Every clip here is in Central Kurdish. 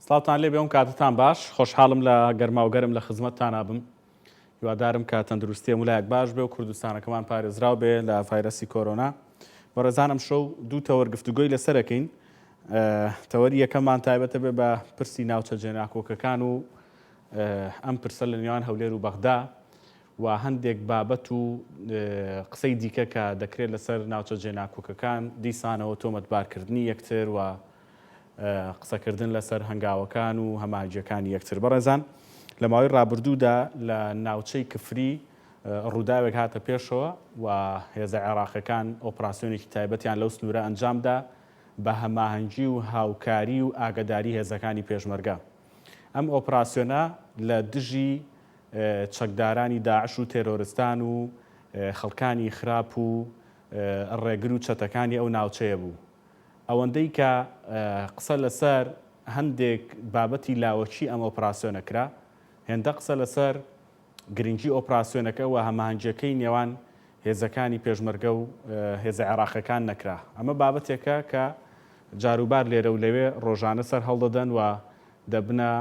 سڵاوتان لێ بێ کاتتان باش خۆشحاڵم لە گەرماوگەرم لە خزمەتتان نابم هیوادارم کە تەندروستی هەموو باش بێ و کوردستانەکەمان پارێزراو بێ لە ڤایرەسی کۆرۆنا. بەڕێزانم شەو دوو تەوەر گفتوگۆی لەسەرەکەین. تەوەری یەکەممان تایبەتە بێ بە پرسی ناوچە جێناکۆکەکان و ئەم پرسە لە نێوان هەولێر و بەغدا و هەندێک بابەت و قسەی دیکە کە دەکرێت لەسەر ناوچە جێناکۆکەکان دیسانەوە تۆمەتبارکردنی یەکتر و قسەکردن لەسەر هەنگاوەکان و هەماهنگگیەکانی یەکتر. بەڕێزان لە ماوەی ڕابردوودا لە ناوچەی کفری ڕووداوێک هاتە پێشەوە و هێزە عێراقیەکان ئۆپراسیۆنێکی تایبەتیان لەو سنوورە ئەنجامدا بە هەماهەنگی و هاوکاری و ئاگداری هێزەکانی پێشمەرگە. ئەم ئۆپراسیۆنە لە دژی چەکدارانی داعش و تێرۆرستان و خەڵکانی خراپ و ڕێگر و چەتەکانی ئەو ناوچەیە بوو. ئەوەندەی کە قسە لەسەر هەندێک بابەتی لاوەچی ئەم ئۆپراسیۆنە کرا، هێندە قسە لەسەر گرنگی ئۆپراسیۆنەکە و هەماهەنگیەکەی نێوان هێزەکانی پێشمەرگە و هێزە عێراقیەکان نەکرا. ئەمە بابەتێکە کە جاروبار لێرە و لەوێ ڕۆژانە سەر هەڵدەدەن و دەبنە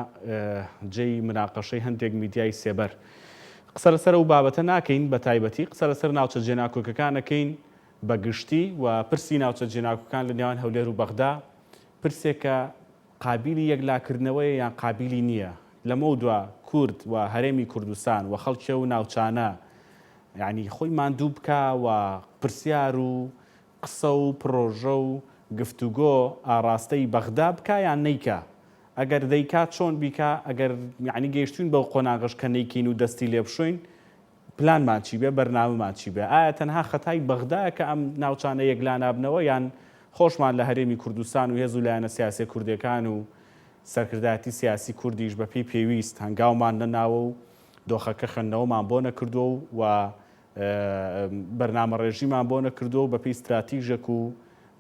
جێی مناقەشەی هەندێک میدیای سێبەر. قسە لەسەر ئەو بابەتە ناکەین بە تایبەتی، قسە لەسەر ناوچە جێناکۆکەکانەکەین بەگشتی و پرسی ناوچە جێناکۆکان لە نێوان هەولێر و بەغدا پرسێکە قابلی یەکلاکردنەوەی یان قابلی نییە. لەمە دووە کورد و هەرێمی کوردستان و خەڵکیە و ناوچانە یعنی خۆی ماندوو بکە و پرسیار و قسە و پرۆژە و گفتوگۆ ئاراستەی بەغدا بکە یان نەیکە. ئەگەر دەیکات چۆن بیکە، ئەگەر یعنی گەیشتوین بەو قۆناغش کە نەیکەین و دەستی لێ بشوین، پلانمان چی بێ، بەرنامەمان چی بێ؟ ئایا تەنها خەتای بەغدایە کە ئەم ناوچانە یەکلا نابنەوە یان خۆشمان لە هەرێمی کوردستان و هێز و لایەنە سیاسی کوردەکان و سەرکردایەتی سیاسی کوردیش بەپێی پێویست هەنگاومان نەناوە و دۆخەکە خەنەوەمان بۆ نەکردووە و بەرنامە ڕێژیمان بۆ نەکردووە و بەپێی استراتیژێک و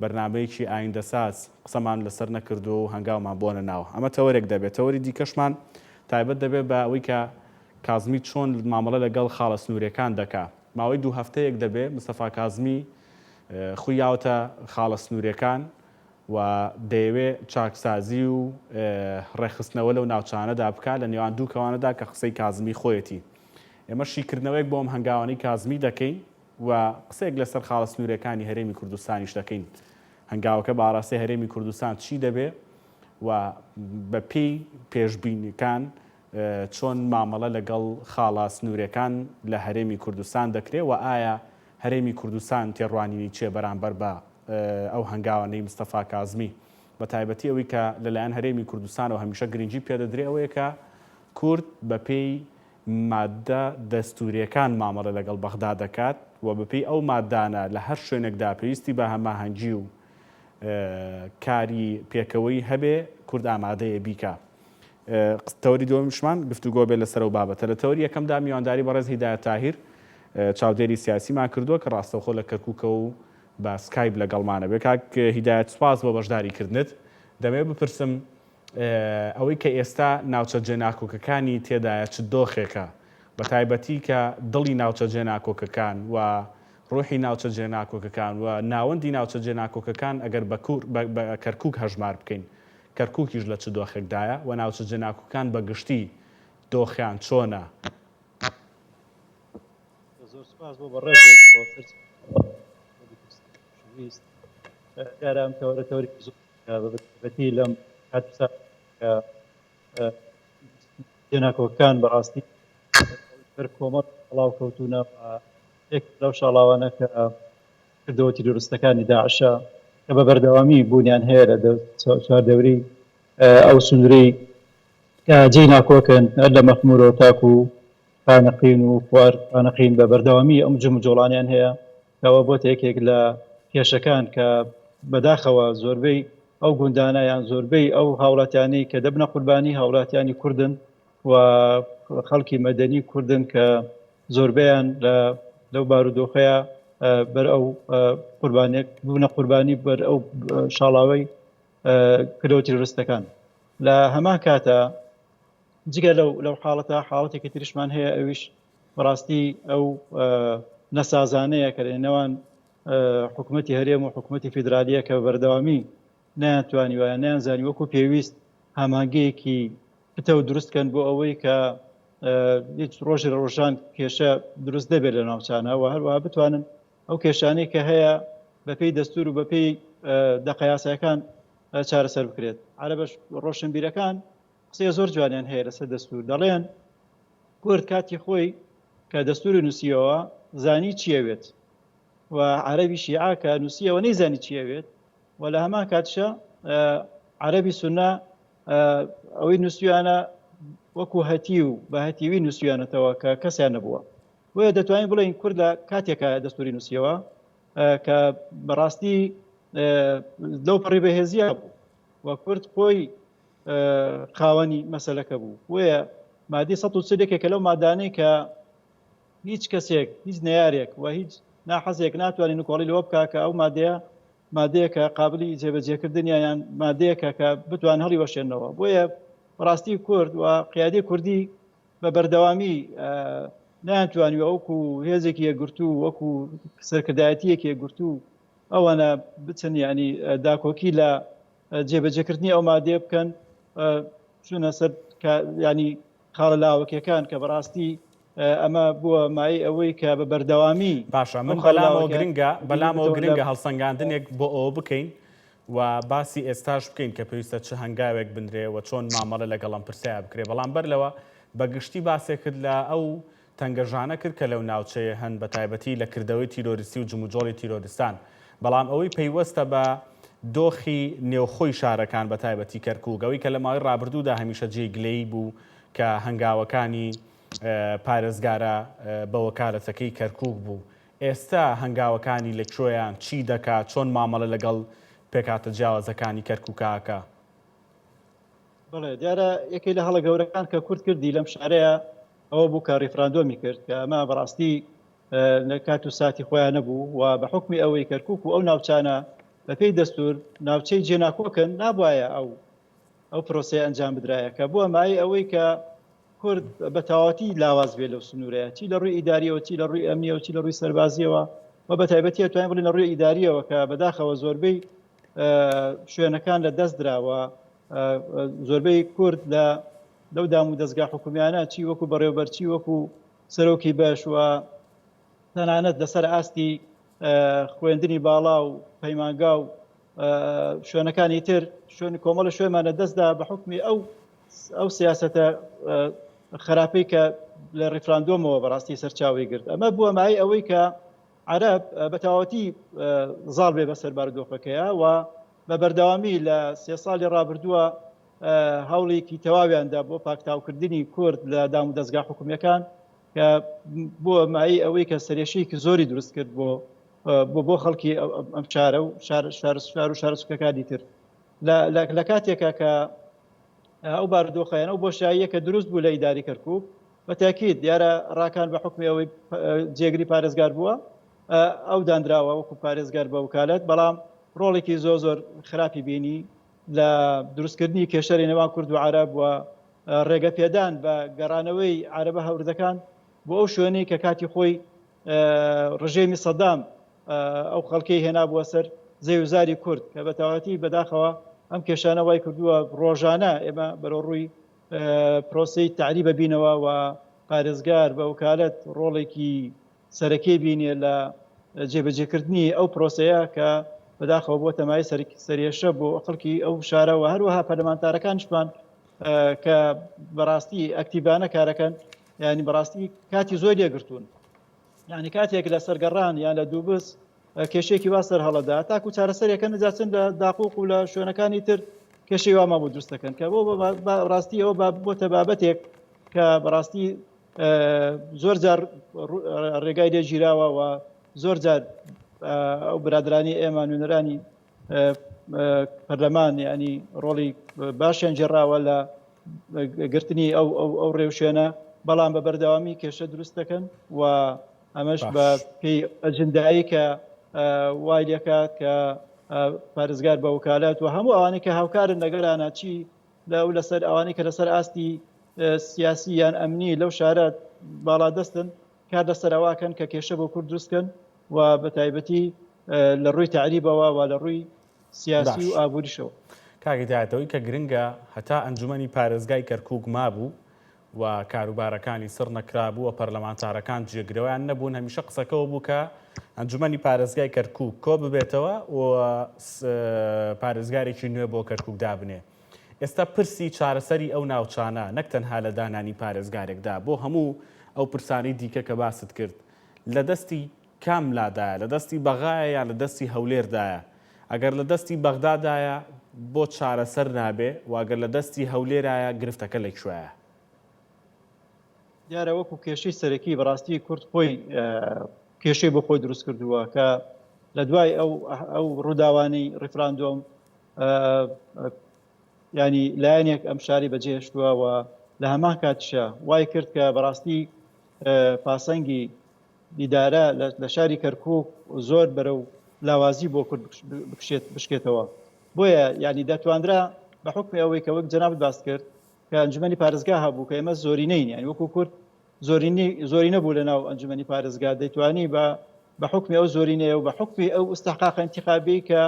بەرنامەیەکی ئایندەساز قسەمان لەسەر نەکردووە و هەنگاومان بۆ نەناوە. ئەمە تەوەرێک دەبێت. تەوەری دیکەشمان تایبەت دەبێت بە ئەوەی کە کازمی چۆن مامەڵە لەگەڵ خاڵە سنوورەکان دەکا. ماوەی 2 هەفتەیەک دەبێت مستەفا کازمی خوی یاوتە خاڵە سنوورەکان و دەیەوێت چاکسازی و ڕێخستنەوە لەو ناوچانەدا بکە لە نێوان دوو کەوانەدا کە قسەی کازمی خۆیەتی. ئێمە شیکردنەوەیەک بۆم هەنگاوانەی کازمی دەکەین و قسەیەک لەسەر خاڵە سنوورەکانی هەرێمی کوردستانیش دەکەین. هەنگاوەکە بە ئاڕاستی هەرێمی کوردستان چی دەبێت و بە پێی پێشبینیەکان چۆن مامەڵە لەگەڵ خاڵە سنوورەکان لە هەرێمی کوردستان دەکرێت و ئایا هەرێمی کوردستان تێڕوانینی چێ بەرامبەر بە ئەو هەنگاوانەی مستەفا کازمی. بە تایبەتی ئەوەی کە لەلایەن هەرێمی کوردستان و هەمیشە گرنگی پێدەدرێ ئەوەیە کە کورد بە پێی مادە دەستوریەکان مامەڵە لەگەڵ بەغدا دەکات و بەپێی ئەو مادانە لە هەر شوێنێکدا پێویستی بە هەماهەنگی و کاری پێکەوەی هەبێ کورد ئامادەیە بیکە. تەوەری دووەمیشمان گفتوگۆ بێت لەسەر ئەو بابەتە. لە تەوەری یەکەمدا میوانداری بەڕێز هیدایەت تاهیر چاودێری سیاسیمان کردووە کە ڕاستەوخۆ لە کەرکووکە و بە سکایپ لەگەڵمانە بێ. کاک هیدایەت سوپاس بۆ بەشداریکردنت. دەمێ بپرسم ئەوەی کە ئێستا ناوچە جێناکۆکەکانی تێدایە چ دۆخێکە، بە تایبەتی کە دڵی ناوچە جێناکۆکەکان و ڕۆحی ناوچە جێناکۆکەکان و ناوەندی ناوچە جێناکۆکەکان ئەگەر بە کەرکووک هەژمار بکەین، کەرکووکیش لە چ دۆخێکدایە و ناوچە جێناکۆکان بە گشتی دۆخیان چۆنە؟ زۆر سپاس بۆ بەڕێزێک یارام تەوەری بەتی لەم کاتسا جێناکۆکەکان بەڕاستی بەر کۆمەڵ بڵاو کەوتونە یەک لەو شاڵاوانە کە کردەوەتی درستەکانی داعشە کە بە بەردەوامی بوونیان هەیە لە چواردەوری ئەو سنوورەی کە جێی ناکۆکن هەر لە مەخمورەوە تاکو و پانەقین و خوار پانەقین بە بەردەوامی ئەم جۆڵانیان هەیە کەەوە بۆتە یەکێک لە کێشەکان کە بەداخەوە زۆربەی ئەو گوندانایان زۆربەی ئەو هاوڵاتیانی کە دەبنە قوربانی هاوڵاتیانی کوردن و خەڵکی مەدەنی کوردن کە زۆربیان لەو بارودۆخەیە بەر ئەو قوربانیەک بوونە قوربانی بەر ئەو شاڵاوەی کردەوەتی درستەکان. لە هەمان کاتە جگە لەو حاڵەتە حاڵەتێکی تریشمان هەیە ئەویش بەڕاستی ئەو نەسازانەیە کە لەنێوان حکوومەتی هەرێم و حکوومەتی فیدرالیە کە بەردەوامی نەیانتوانی وایە نەیانزانی وەکو پێویست هەمانگەیەکی پتە و دروستکەن بۆ ئەوەی کە هیچ ڕۆژی ڕۆژان کێشە دروست دەبێت لە ناوچانەوە هەروەها بتوانن ئەو کێشانەی کە هەیە بەپێی دەستور و بەپێی دەقەیاسایەکان چارەسەر بکرێت. عەرەبە ڕۆشنبیرەکان قسەی زۆر جوانیان هەیە لەسەر دەستور. دەڵێن کورد کاتی خۆی کە دەستوری نووسیەوە زانی چیەوێت و عەرەبی شیعە کە نووسیەوە نەیزانی چیەوێت و لە هەمان کاتشە عەرەبی سوننا ئەوەی نووسیانە وەکو هەتی و بە هەتیوی نووسیانەتەوە کە کەسیان نەبووە. بۆیە دەتوانین بڵێن کورد لە کاتێکە دەستوری نووسیەوە کە بەڕاستی لەو پڕی بەهێزیە بوو و کورد خۆی خاوەنی مەسەلەکە بوو. بۆیە مادەی ١٣ لەو مادانەی کە هیچ کەسێک هیچ نەیارێک و هیچ ناحەزێک ناتوانین کۆڵی لەوە بکە کە ئەو مادەیەکە قابلی جێبەجێکردنیان یان مادەیەکە کە بتوان هەڵی وەشێنەوە. بۆیە بەڕاستی کورد و قیادەی کوردی بە بەردەوامی ناتوانیوە وەکو هێزێکی یەکگرتوو وەکو سەرکردایەتیەکی یەکگرتوو ئەوانە بچن ینی داکۆکی لە جێبەجێکردنی ئەو مادەیە بکەن چونە سەر ینی خاڵە لاوەکیەکان کە بەڕاستی ئەمە بووە مای ئەوەی کە بە بەردەوامی باشە من بەلامەوە گرنگە هەڵسەنگاندنێک بۆ ئەوە بکەین و باسی ئێستاش بکەین کە پێویستە چه هەنگاوێک بنرێ و چۆن مامەڵە لەگەڵم پرسیار بکرێ. بەڵام بەرلەوە بەگشتی باسێک کرد لە ئەو تەنگەژانە کرد کە لەو ناوچەیە هەن بە تایبەتی لە کردەوەی تیرۆریستی و جموجۆڵی تیرۆریستان. بەڵام ئەوەی پەیوەستە بە دۆخی نێوخۆی شارەکان بە تایبەتی کەرکووگەوەی کە لە ماوەی ڕابردوودا هەمیشە جێگلەی بوو کە هەنگاوەکانی پارێزگارە بە وەکالەتەکەی کەرکووک بوو. ئێستا هەنگاوەکانی لەکوێیان چی دەکات چۆن مامەڵە لەگەڵ پێکاتە جیاوازەکانی کەرکووکاکە؟ بڵێ دیارە یەکەی لە هەڵە گەورەکان کە کورد کردی لەم شارەیە ئەوە بوو کە ڕیفراندۆمی کرد کە ئەمە بەڕاستی لە کات و ساتی خۆیان نەبوو و بە حکمی ئەوەی کەرکووک و ئەو ناوچانە بەپێی دەستور ناوچەی جێناکۆکن نابایە ئەو پرۆسەیە ئەنجام بدرایە کە بووە مای ئەوەی کە کورد بە تەواوەتی لاواز بێت لەو سنوورەیە چی لە ڕووی ئیداریەوە چی لە ڕووی ئەمنیەوە چی لە ڕووی سەربازیەوە و بە تایبەتی ئەتوانین بڵێن لە ڕووی ئیداریەوە کە بەداخەوە زۆربەی شوێنەکان لە دەست دراوە زۆربەی کورد لەو دام و دەستگا حکومیانە چی وەکو بەڕێوەبەرچی وەکو سەرۆکی بەش و تەنانەت لەسەر ئاستی خوێندنی باڵا و پەیمانگا و شوێنەکانی تر شوێنی کۆمەڵە شوێمانە دەستدا بە حکمی ئەو سیاسەتە خراپەی کە لە ڕیفراندۆمەوە بەڕاستی سەرچاوی گرت. ئەمە بووە مای ئەوەی کە عەرەب بە تەواوەتی زاڵ بێ بەسەر بارودۆخەکەیە و بە بەردەوامی لە 3 ساڵی ڕابردووە هەوڵێکی تەواویاندا بۆ پاکتاوکردنی کورد لە دام و دەستگا حکومیەکان کە بووە مای ئەوەی کە سەرێشەیەکی زۆری دروست کرد بۆ خەڵکی ئەم شارە و شار و شارچووکەکانی تر لە کاتێکە کە ئەو بارودۆخەیەنە و بۆشاییە کە دروست بوو لە ئیداری کەرکووک بە تاکید دیارە ڕاکان بە حکمی ئەوەی جێگری پارێزگار بووە ئەو دانراوە وەکو پارێزگار بە وکالەت بەڵام ڕۆڵێکی زۆر خراپی بینی لە دروستکردنی کێشەری نێوان کورد و عەرەب و ڕێگە پێدان بە گەڕانەوەی عەرەبە هەوردەکان بۆ ئەو شوێنەی کە کاتی خۆی ڕژێمی سەدام ئەو خەڵکەی هێنا بووە سەر زەویزاری کورد کە بە تەواوەتی بەداخەوە ئەم کێشانە وای کردووە ڕۆژانە ئێمە بەرەوڕووی پرۆسەی تعریبە بینەوە و پارێزگار بە وکالەت ڕۆڵێکی سەرەکیی بینێ لە جێبەجێکردنی ئەو پرۆسەیە کە بەداخەوە بۆ تەمای سەرێشە بۆ خەڵکی ئەو شارەوە هەروەها پەرلەمانتارەکانشمان کە بەڕاستی ئەکتیڤانە کارەکەن یعنی بەڕاستی کاتی زۆر لێگرتوون یعنی کاتێک لە سەرگەڕان یان لە دووبس کێشێکی وا سەر هەڵەدا تاکو چارەسەرێکە نەجاچن لە داقوق و لە شوێنەکانی تر کێشەی واما بۆ دروست دەکەن کە بۆ بەڕاستی ئەوە بۆتە بابەتێک کە بەڕاستی زۆر جار ڕێگای لێگیراوە و زۆر جار ئەو برادرانی ئێمە نوێنەرانی پەرلەمان ینی ڕۆڵی باشیان جێڕاوە لە گرتنی ئەو ڕێوشێنە بەڵام بە بەردەوامی کێشە دروست دەکەن و ئەمەش بە پێی ئەجندایی کە وای لێکات کە پارێزگار بە وکالات و هەموو ئەوانەی کە هاوکارن لەگەڵانە چی لەسەر ئەوانەی کە لەسەر ئاستی سیاسی یان ئەمنی لەو شارەت باڵا دەستن کار لەسەر ئەواکەن کە کێشە بۆ کورد دروستکەن و بە تایبەتی لە ڕووی تعریبەوە و لە ڕووی سیاسی و ئابووریشەوە. کاگدایەتەوەی کە گرنگە هەتا ئەنجومەنی پارێزگای کەرکووک مابوو و کاروبارەکانی سڕ نەکرابوو و پەرلەمانتارەکان جێگرەوەیان نەبوون هەمیشە قسەکەەوە بوو کە ئەنجومەنی پارێزگای کەرکووک کۆ ببێتەوە و پارێزگارێکی نوێ بۆ کەرکووک دابنێ. ئێستا پرسی چارەسەری ئەو ناوچانە نەک تەنها لە دانانی پارێزگارێکدا بۆ هەموو ئەو پرسانی دیکە کە باست کرد لە دەستی کام لادایە، لە دەستی بەغایە یان لە دەستی هەولێردایە؟ ئەگەر لە دەستی بەغدادایە بۆ چارەسەر نابێ واگەر لە دەستی هەولێرایە گرفتەکە لەکوێیە؟ دیارە وەکو کێشەی سەرەکی بەڕاستی کورد خۆی کێشەی بۆ خۆی دروست کردووە کە لە دوای ئەو ڕووداوانەی ڕیفراندۆم ینی لایەنێک ئەم شاری بەجێهێشتووە و لە هەمان کاتیشە وای کرد کە بەڕاستی پاسەنگی دیدارە لە شاری کەرکووک زۆر بەرەو لاوازی بۆ کورد بشکێتەوە. بۆیە ینی دەتواندرا بە حکمی ئەوەی کە وەک جەنابەت باس کرد کە ئەنجومەنی پارێزگا هەبوو کە ئێمە زۆرینەین، یعنی وەکو کورد زۆرینە بوو لەناو ئەنجومەنی پارێزگا دەیتوانی بە حکمی ئەو زۆرینەیە و بە حکمی ئەو ئستحقاق انتخابی کە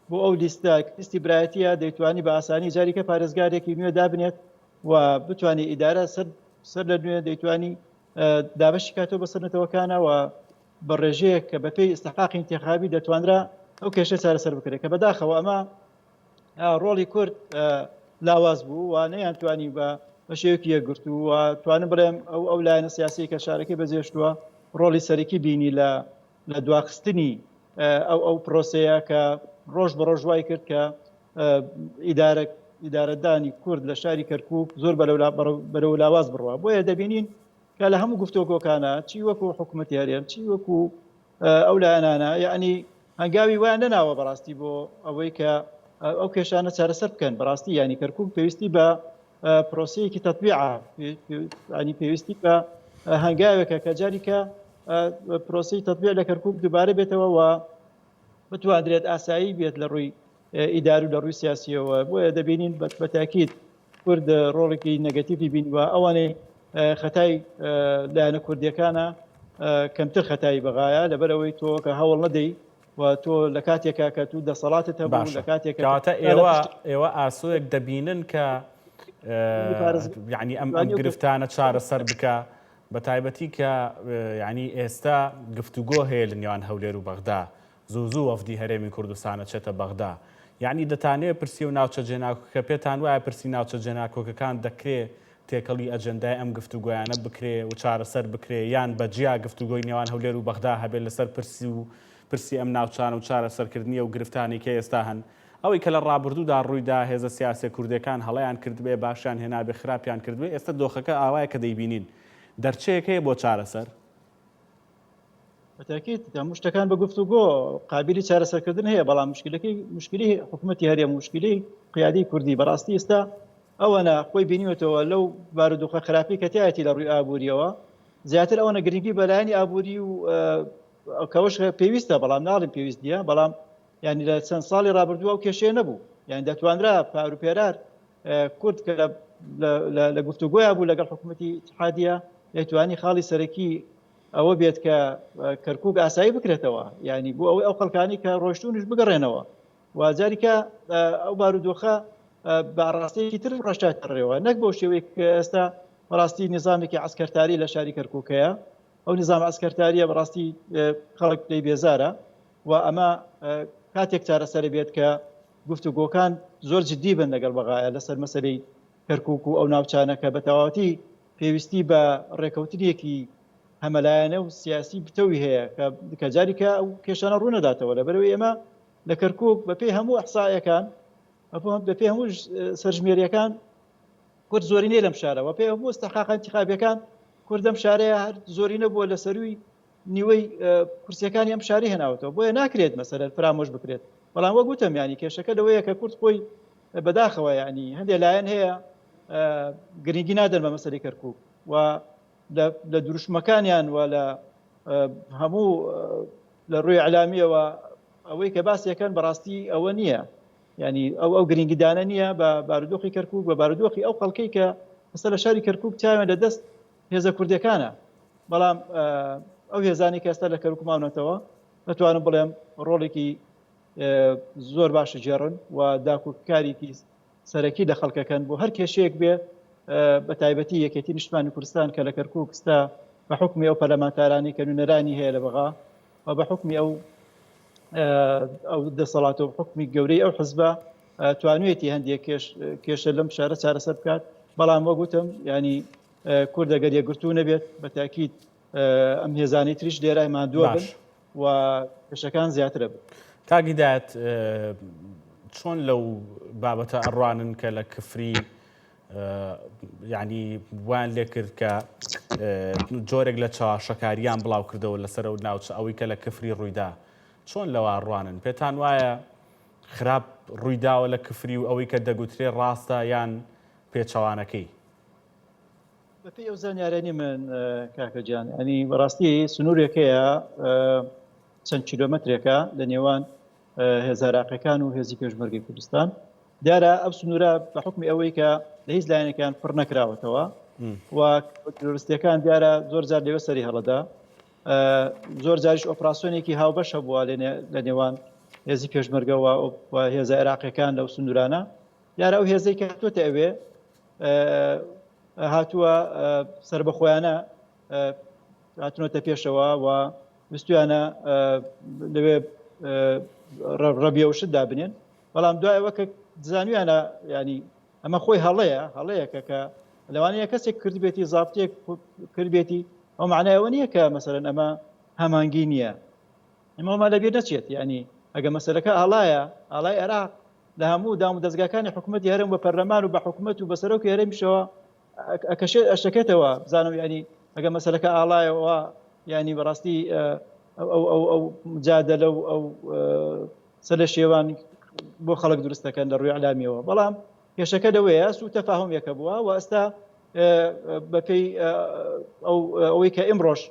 بۆ ئەو لیستی برایەتیە دەیتوانی بە ئاسانی جاریکە پارێزگارێکی نوێ دابنێت و بتوانێت ئیدارە سەر لە نوێ دەیتوانی دابەشی کاتەوە بە سەرنەتەوەکانەوە بە ڕێژەیەک کە بەپێی ئستحقاقی انتخابی دەتوانرا ئەو کێشە چارەسەر بکرێت کە بەداخەوە ئەمە ڕۆڵی کورد لاواز بوو و نەیانتوانی بە شێوەیەکی یەکگرتووە و توانم بڵێم ئەو لایەنە سیاسی کە شارەکەی بەجێهێشتووە ڕۆڵی سەرەکی بینی لە دواخستنی ئەو پرۆسەیە کە ڕۆژ بە ڕۆژ وای کرد کە ئیدارەدانی کورد لە شاری کەرکووک زۆر بەرەو لاواز بڕوە. بۆیە دەبینین کە لە هەموو گفتوگۆکانە چی وەکو حکوومەتی هەرێم چی وەکو ئەو لایەنانە یعنی هەنگاوی وایان نەناوە بەڕاستی بۆ ئەوەی کە ئەو کێشانە چارەسەر بکەن. بەڕاستی ینی کەرکووک پێویستی بە پرۆسەیەکی تەطبیعە، ینی پێویستی بە هەنگاوێکە کە جاریکە پرۆسەی تەطبیع لە کەرکووک دووبارە بێتەوە و بتوانرێت ئاسایی بێت لە ڕووی ئیدار و لە ڕووی سیاسیەوە. بۆیە دەبینین بە تاکید کورد ڕۆڵێکی نەگەتیڤی بینوە ئەوانەی خەتای لایەنە کوردیەکانە کەمتر خەتای بەغایە لەبەرەوەی تۆ کە هەوڵ نەدەی و تۆ لە کاتێکا کە تو دەسەڵاتت هەبوو لە کاتێککەواتە ئێوە ئاسوویەک دەبینن کە یعنی ئەم گرفتانە چارەسەر بکە بە تایبەتی کە یعنی ئێستا گفتوگۆ هەیە لە نێوان هەولێر و بەغدا زوو وەفدی هەرێمی کوردستانە چێتە بەغدا، یعنی دەتانەوێت پرسی و ناوچە جێناکۆکە پێتان وایە پرسی ناوچە جێناکۆکەکان دەکرێت تێکەڵی ئەجەندای ئەم گفتوگۆیانە بکرێ و چارەسەر بکرێ یان بەجیا گفتوگۆی نێوان هەولێر و بەغدا هەبێت لەسەر پرسی ئەم ناوچانە و چارەسەرکردنیە و گرفتانی کە ئێستا هەن ئەوەی کە لە ڕابردوودا ڕوویدا هێزە سیاسی کوردەکان هەڵەیان کردبێ باشیان هێنابێ خراپیان کردوێ ئێستا دۆخەکە ئاوایە کە دەیبینین دەرچەیەک هەیە بۆ چارەسەر؟ بەتاکید هەموو شتەکان بە گفتوگۆ قابلی چارەسەرکردن هەیە، بەڵام مشکلی حکوومەتی هەرێم مشکلی قیادی کوردی بەڕاستی ئێستا ئەوەنە خۆی بینیوێتەوە لەو بارودۆخە خراپی کە تایەتی لە ڕووی ئابووریەوە زیاتر ئەوەنە گرنگی بەلایانی ئابووری و کەوەش پێویستە بەڵام ناڵم پێویستیە، بەڵام ینی لە چەند ساڵی ڕابردووە ئەو کێشەیە نەبوو. یعنی دەتوانرا پاروپێرار کورد کە لە گفتوگۆیە بوو لەگەڵ حکوومەتی اتحادیە دەیتوانی خاڵی سەرەکی ئەوە بێت کە کەرکووک ئاسایی بکرێتەوە، ینی بۆ ئەوەی ئەو خەڵکانی کە ڕۆیشتونیش بگەڕێنەوە و جاریکە ئەو بارودۆخە بەڕاستەیەکی تر ڕەشاتەڕێەوە نەک بۆ شێوەیە کە ئێستا بەڕاستی نظامێکی عسکەرتاری لە شاری کەرکووکەیە. ئەو نظام عسکەرتاریە بەڕاستی خەڵک لێی بێزارە و ئەمە کاتێک چارەسەر بێت کە گفتوگۆکان زۆر جدی بن لەگەڵ بەغایە لەسەر مەسەلەی کەرکووک و ئەو ناوچانەکە بە تەواوەتی پێویستی بە ڕێکەوتنیەکی هەمەلایەنە و سیاسی بتەوی هەیە کە جاریکە ئەو کێشانە ڕوونەداتەوە. لەبەرەوەی ئێمە لە کەرکووک بەپێی هەموو ئەحسایەکان بەپێی هەموو سەرژمێریەکان کورد زۆرینەی لەم شارەوە پێی هەموو ئستحقاق انتخابیەکان کورد ئەم شارەیە هەر زۆرینە بووە لە سەروی نیوەی کورسیەکانی ئەم شاری هێناوەتەوە. بۆیە ناکرێت مەسەلە فرامۆش بکرێت، بەڵام وەک گوتم ینی کێشەکە لەوەیە کە کورد خۆی بەداخەوە ینی هەندێک لایەن هەیە گرنگی نادەن بە مەسەلەی کەرکووک و لە دروشمەکانیان و لە هەموو لە ڕووی ئەعلامیەوە ئەوەی کە باسیەکەن بەڕاستی ئەوە نییە، ینی ئەو گرنگیدانە نییە بە بارودۆخی کەرکووک بە بارودۆخی ئەو خەڵکەی کە مەسەلە لە شاری کەرکووک چاوێن لە دەست هێزە کوردەکانە. بەڵام ئەو هێزانی کە ئێستا لە کەرکووک ماونەتەوە دەتوانم بڵێم ڕۆڵێکی زۆر باشە جێڕن و داکوکارێکی سەرەکی لە خەڵکەکەن بۆ هەر کێشەیەک بێ بە تایبەتی یەکێتی نیشتمانی کوردستان کە لە کەرکووک ستا بە حکمی ئەو پەرلەمانتارانی کە نوێنەرانی هەیە لە بەغا و بە حکمی ئەو دەسەڵات و حکمی گەورەی ئەو حزبە توانوێتی هەندێک کێشە لەم شارە چارەسەر بکات بەڵام وەگوتم ینی کورد ئەگەر یەکگرتوو نەبێت بە تاکید ئەم هێزانی تریش لێرای مادووە بن و کێشەکان زیاترە بن. کاگیدایەت چۆن لەو بابەتە ئەڕوانن کە لە کفری یعنی وان لێ کرد کە جۆرێک لە چاواشەکاریان بڵاو کردەوە لەسەر ئەو ناوچە ئەوەی کە لە کفری ڕوویدا چۆن لەوە ئەڕوانن پێتان وایە خراپ ڕوویداوە لە کفری و ئەوەی کە دەگوترێ ڕاستە یان پێچەوانەکەی؟ بەپێی ئەو زانیارانی من کاکەجان ئەنی بەڕاستی سنوورێکەیە چەند کیلۆمەترێکە لە نێوان هێزە عێراقیەکان و هێزی پێشمەرگی کوردستان دیارە ئەو سنوورە بە حکمی ئەوەی کە لە هیچ لایەنەکان پڕ نەکراوەتەوە و تۆریستەکان دیارە زۆر جار لەوێ سەری هەڵەدا زۆر جاریش ئۆپراسیۆنێکی هاوبەشە بووە لە نێوان هێزی پێشمەرگەوە و هێزە عێراقیەکان لەو سنوورانە دیارە ئەو هێزەی کە هاتووەتە ئەوێ هاتووە سربەخۆیانە هاتوونەتە پێشەوە و ویستویانە لەوێ ڕەبیە و شت دابنێن بەڵام دوایەوە کە دزانویانە ینی ئەمە خۆی هەڵەیەکە کە لەوانەیە کەسێک کردبێتی زابطێک کردبێتی ئەو معنایەوە نییە کە مەسەرەن ئەمە هەمانگی نییە ئەمەما لەبێ نەچێت ینی ئەگە مەسەلەکە ئاڵای عێراق لە هەموو دام و دەستگاکانی حکوومەتی هەرێم بە پەرلەمان و بە حکوومەت و بەسەرۆکی هەرێمیشەوە ئەشەکێتەوە بزانم ینی ئەگە مەسەلەکە ئاڵایەوە ینی بەڕاستی ئەو مجادلە و ئەو سەر شێوان بۆ خەڵک دروستەکەن لە ڕووی علامیەوە بەڵام کێشەکە لەوەیە سوء تەفاهومێکە بووە و ئێستا بەپێی ئەوەی کە ئیمڕۆژ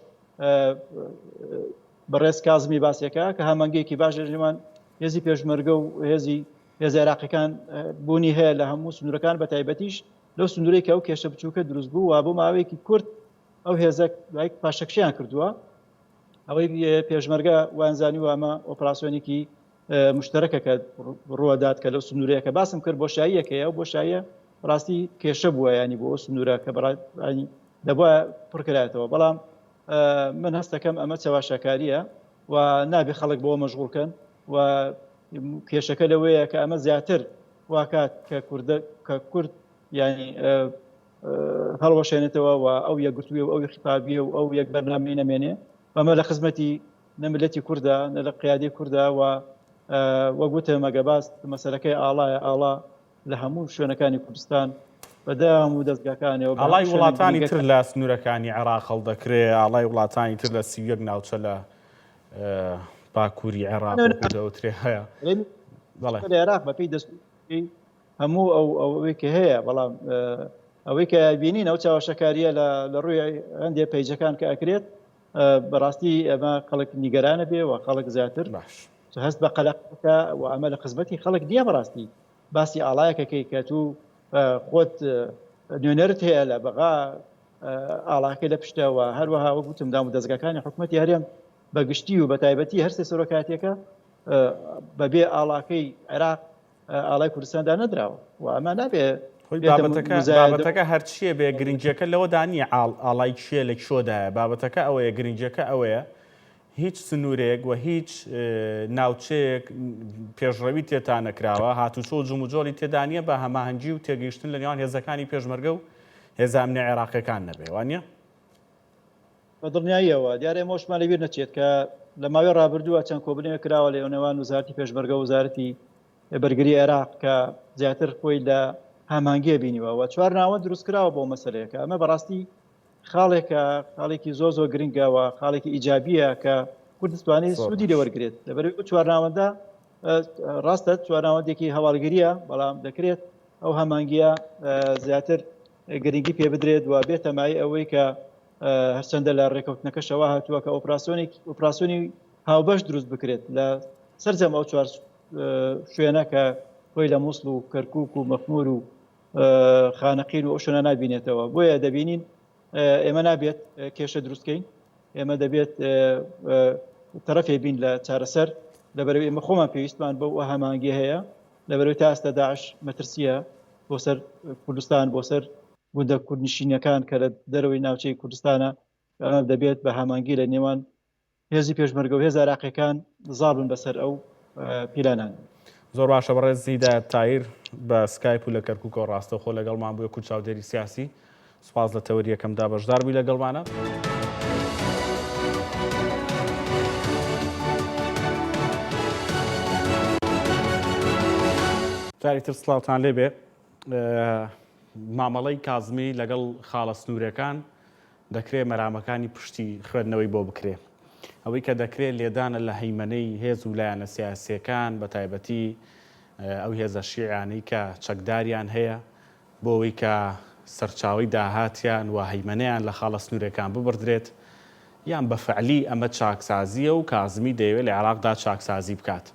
بەڕێز کازمی باسیەکە کە هەمانگەیەکی باش لە نێوان هێزی پێشمەرگە و هێزی عێراقیەکان بوونی هەیە لە هەموو سنوورەکان بە تایبەتیش لەو سنوورێک ئەو کێشە بچووکە دروست بوو و بۆ ماوەیەکی کورت ئەو هێزە پاشەکشیان کردووە ئەوەی پێشمەرگە وانزانی و ئەمە ئۆپراسیۆنێکی مشتەرەکە کە ڕوەدات کە لەو سنوورەیە کە باسم کرد بۆشاییەکەیە و بۆشاییە ڕاستی کێشە بووە ینی بۆ ئەو سنوورە کە بەڕانی دەبووە پڕکرایەتەوە بەڵام من هەستەکەم ئەمە چاواشەکاریە و نابێ خەڵک بۆ مەشغوڵکەن و کێشەکە لەوەیە کە ئەمە زیاتر واکات کە کورد ینی هەڵوەشێنێتەوە و ئەو یەکگرتووی و ئەو خیتابیە و ئەو یەک بەرنامەی نەمێنێ ئەمە لە خزمەتی نەملەتی کوردە لە قیادی کوردە و وەگوتم ئەگە باس مەسەلەکەی ئاڵا لە هەموو شوێنەکانی کوردستان بەدام و دەستگاکانەوە ئاڵای وڵاتانی تر لە سنوورەکانی عێراق هەڵدەکرێ ئاڵای وڵاتانی تر لە 31 ناوچە لە باکووری عێراق دەوترێ هەیە لە عێراق بەپێی دەستوری هەموو ئەوەی کە هەیە بەڵام ئەوەی کە بینین ئەو چاوەشەکاریە لە ڕووی هەندێک پەیجەکان کە ئەکرێت بەڕاستی ئەمە خەڵک نیگەرانە بێ و خەڵک زیاتر هەست بە قەلەقەکە و ئەمە لە خزمەتی خەڵک نییە بەڕاستی باسی ئاڵایەکەکەی کە تو خۆت نوێنەرت هەیە لە بەغا ئاڵاکەی لە پشتەوە هەروەها وەگوتم دام و دەستگاکانی حکوومەتی هەرێم بەگشتی و بە تایبەتی هەر سێ سەرۆکاتیەکە بەبێ ئاڵاکەی عێراق ئاڵای کوردستاندا نەدراوە و ئەمە نابێ بابەتەکە هەرچیە بێ گرنگجەکە لەوەدا نییە ئاڵای چیە لە کشۆدایە بابەتەکە ئەوەیە گرنگجەکە ئەوەیە هیچ سنوورێک و هیچ ناوچەیەک پێشڕەوی تێتان نەکراوە هاتوچۆ و جوموجۆڵی تێدانە بە هەماهەنگی و تێگەیشتن لە نێوان هێزەکانی پێشمەرگە و هێزە ئەمنی عێراقیەکان نەبێ وانە؟ بە دڵنیاییەوە دیارە مۆشمان لەبیر نەچێت کە لە ماوەی ڕابردووە چەند کۆبنەوە کراوە لە نێوان وزارەتی پێشمەرگە و وزارەتی بەرگری عێراق کە زیاتر خۆی لە هەمانگیە بینیوە و چوار ناوە دروست کراوە بۆ مەسەلەیەکە ئەمە بەڕاستی خاڵێکی زۆر گرنگەوە خاڵێکی ئیجابیە کە کوردستانی سوودی لێوەرگێت لەبەر چوارناوەدا ڕاستە چوارناوەندێکی هەواڵگریە بەڵام دەکرێت ئەو هەمانگیە زیاتر گرنگی پێ بدرێت و بێتەمایی ئەوەی کە هەرچەندە لە ڕێکەوتنەکەشەوە هاتووە کە ئۆپراسیۆنی هاوبەش دروست بکرێت لە سەرجەم ئەو چوار شوێنە کە خۆی لە مووسڵ و کەرکووک و مەخمور و خانەقین و ئەو شوێنە نابینێتەوە بۆیە دەبینین ئێمە نابێت کێشە دروستکەین ئێمە دەبێت تەرەفێ بین لە چارەسەر لەبەرەوەی ئێمە خۆمان پێویستمان بەو هەمانگی هەیە لەبەرەوەی تا ئێستا داعش مەترسیە بۆ سەر کوردستان بۆ سەر گوندە کوردنشینەکان کە لە دەرەوەی ناوچەی کوردستانە دەبێت بە هەمانگی لە نێوان هێزی پێشمەرگە و هێز عراقیەکان زاڵبن بەسەر ئەو پیلانان. زۆر باشە بەڕێز هیدایەت تایر بە سکایپ و لە کەرکووک و ڕاستەوخۆ لەگەڵمان بووە کوچ چاودێری سیاسی سوپاس لە تەوەری یەکەمدا بەشدار بووی لەگەڵمانە. جاریتر سڵاوتان لێبێ. مامەڵەی کازمی لەگەڵ خاڵە سنوورەکان دەکرێت مەرامەکانی پشتی خوێندنەوەی بۆ بکرێ. ئەوەی کە دەکرێت لێدانە لە هەیمەنەی هێز و لایەنە سیاسیەکان بە تایبەتی ئەو هێزە شیعانەی کە چەکداریان هەیە بۆ ئەوەی کە سەرچاوی داهاتیان و هەیمەنەیان لە خاڵە سنوورەکان ببردرێت یان بە فعلی ئەمە چاکسازیە و کازمی دەیەوێت لە عێراقدا چاکسازی بکات.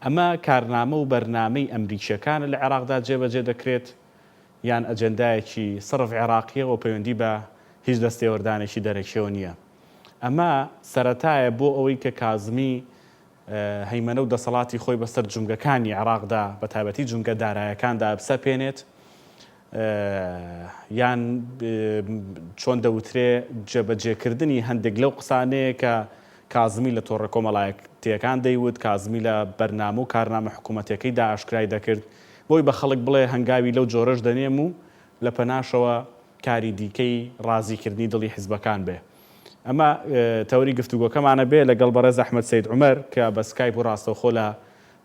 ئەمە کارنامە و بەرنامەی ئەمریکیەکانە لە عێراقدا جێبەجێ دەکرێت یان ئەجەندایەکی سڕف عێراقیەوە پەیوەندی بە هیچ دەستێوەردانێکی دەرەکیەوە نییە. ئەمە سەرەتایە بۆ ئەوەی کە کازمی هەیمەنە و دەسەڵاتی خۆی بەسەر جونگەکانی عێراقدا بە تایبەتی جونگە دارایەکاندا بسەپێنێت یان چۆن دەوترێ جێبەجێکردنی هەندێک لەو قسانەیە کە کازمی لە تۆڕە کۆمەڵایەتیەکان دەیوت کازمی لە بەرنامە و کارنامە حکوومەتەکەیدا ئاشکرای دەکرد بۆی بە خەڵک بڵێ هەنگاوی لەو جۆرەش دەنێم و لە پەناشەوە کاری دیکەی ڕازیکردنی دڵی حیزبەکان بێ. ئەمە تەوری گفتوگۆکەمانە بێ لەگەڵ بەڕێز ئەحمەد سەید عومەر کە بە سکایپ و ڕاستەوخۆ لە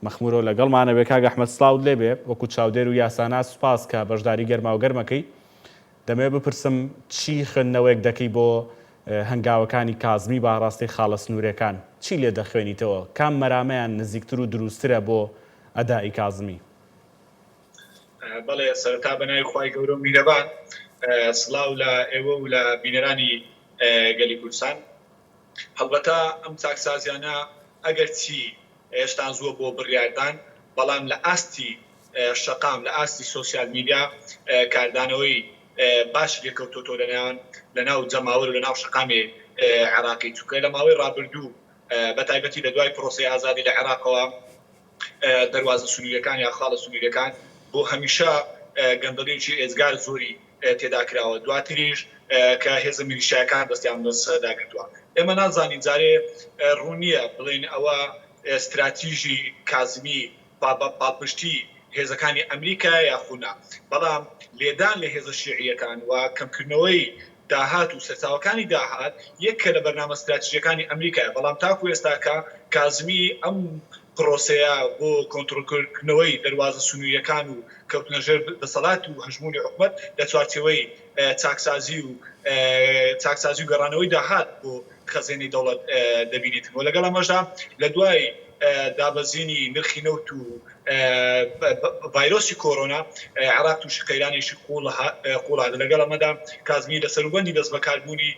مەخمورەوە لەگەڵمانە بێ. کاک ئەحمەد سڵاوت لێبێ وەکو چاودێر و یاساناس سوپاس کە بەشداری گەرما و گەرمەکەی. دەمەوێت بپرسم چی خوێندنەوەیەک دەکەی بۆ هەنگاوەکانی کازمی با ڕاستی خاڵە سنوورەکان چی لێ دەخوێنیتەوە کام مەرامەیان نزیکتر و دروسترە بۆ ئەدای کازمی؟ بەڵێ سەرتا بەناوی خوای گەورە و میرەبان سڵاو لە ئێوە و لە بینەرانی گەلی کوردستان. هەڵبەتە ئەم چاکسازیانە ئەگەر چی هێشتان زووە بۆ بڕیاردان بەڵام لە ئاستی شەقام لە ئاستی سۆسیال میدیا کاردانەوەی باش لێکەوتۆ لە ناو جەماوەر و لە ناو شەقامی عێراقی چووکە لە ماوەی ڕابردوو بە تایبەتی لە دوای پرۆسەی ئازادی لە عێراقەوە دەروازە سنووریەکان یا خاڵە سنووریەکان بۆ هەمیشە گەندەڵێکی ئێزگار زۆری تێدا کراوە دواتریش کە هێزە میلیشیاکان دەستیان داگرتووە. ئێمە نازانین جارێ ڕوونیە بڵێن ئەوە استراتیژی کازمی پاڵپشتی هێزەکانی ئەمریکا یاخونا بەڵام لێدان لە هێزە شیعیەکان و کەمکردنەوەی داهات و سەرچاوەکانی داهات یەکە لە بەرنامە استراتیژیەکانی ئەمریکایە بەڵام تاکو ئێستاکە کازمی ئەم پرۆسەیە بۆ کۆنتڕۆلکردنەوەی دەروازە سنووریەکان و کەوتنەژێر دەسەڵات و هەژمونی حکومەت لە چوارچێوەی چاکسازی و گەڕانەوەی داهات بۆ خەزێنەی دەوڵەت دەبینێتەوە. لەگەڵ ئەمەشدا لە دوای دابەزینی نرخی نەوت و ڤایرۆسی کۆرۆنا عێراق تووشی قەیرانێکی قوڵات. لەگەڵ ئەمەدا کازمی لە سەروبەندی دەست بەکاربوونی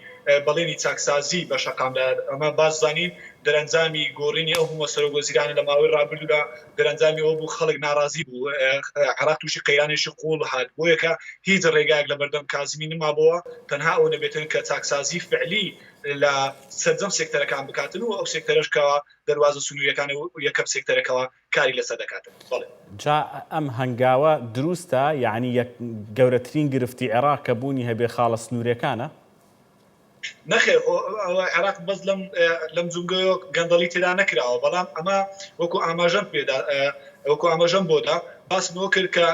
بەڵێنی چاکسازی بە شەقامدا ئەمە باش زانین دەرەنجامی گۆڕینی ئەو هەموو سەرۆگۆزیرانە لە ماوەی ڕابردوودا دەرەنجامی ئەو بوو خەڵک ناڕازی بوو عێراق تووشی قەیرانێکی قوڵ هات بۆ یەکە هیچ ڕێگایەک لە بەردەم کازمی نمابەوە تەنها ئەو نەبێتن کە چاکسازی فعلی لە سەرجەم سێکتەرەکان بکاتن و ئەو سێکتەرشکەوە دەروازە سنووریەکان و یەکەم سێکتەرەکەەوە کاری لەسەر دەکاتن. جا ئەم هەنگاوە دروستە یعنی گەورەترین گرفتی عێراق کە بوونی هەبێ خاڵە سنوورەکانە؟ نەخێر عێراق بەس لەم جونگە گەندەڵی تێدا نەکراوە بەڵام ئەمە وەکو ئاماژەم پێدا وەکو ئاماژەم بۆدا باسمەوە کرد کە